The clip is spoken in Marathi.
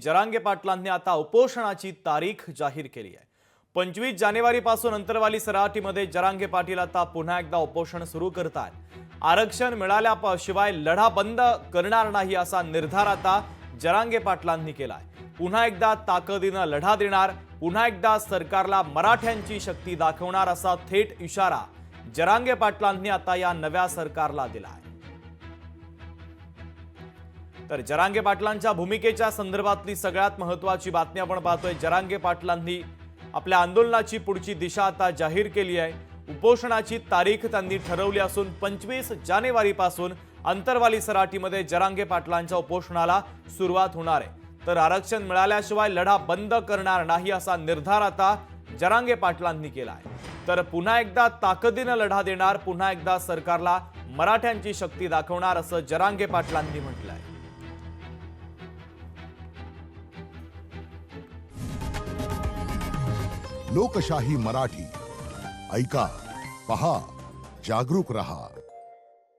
जरांगे पाटलांनी आता उपोषणाची तारीख जाहीर केली आहे। 25 जानेवारीपासून अंतरवाली सराटीमध्ये जरांगे पाटील आता पुन्हा एकदा उपोषण सुरू करतात। आरक्षण मिळाल्याशिवाय लढा बंद करणार नाही असा निर्धार आता जरांगे पाटलांनी केलाय। पुन्हा एकदा ताकदीने लढा देणार, पुन्हा एकदा सरकारला मराठ्यांची शक्ती दाखवणार असा थेट इशारा जरांगे पाटलांनी आता या नव्या सरकारला दिला आहे। तर जरांगे पाटलांच्या भूमिकेच्या संदर्भातली सगळ्यात महत्त्वाची बातमी आपण पाहतोय। जरांगे पाटलांनी आपल्या आंदोलनाची पुढची दिशा आता जाहीर केली आहे। उपोषणाची तारीख त्यांनी ठरवली असून 25 जानेवारीपासून अंतरवाली सराटीमध्ये जरांगे पाटलांच्या उपोषणाला सुरुवात होणार आहे। तर आरक्षण मिळाल्याशिवाय लढा बंद करणार नाही असा निर्धार आता जरांगे पाटलांनी केला आहे। तर पुन्हा एकदा ताकदीने लढा देणार, पुन्हा एकदा सरकारला मराठ्यांची शक्ती दाखवणार असं जरांगे पाटलांनी म्हटलंय। लोकशाही मराठी ऐका, पहा, जागरूक रहा।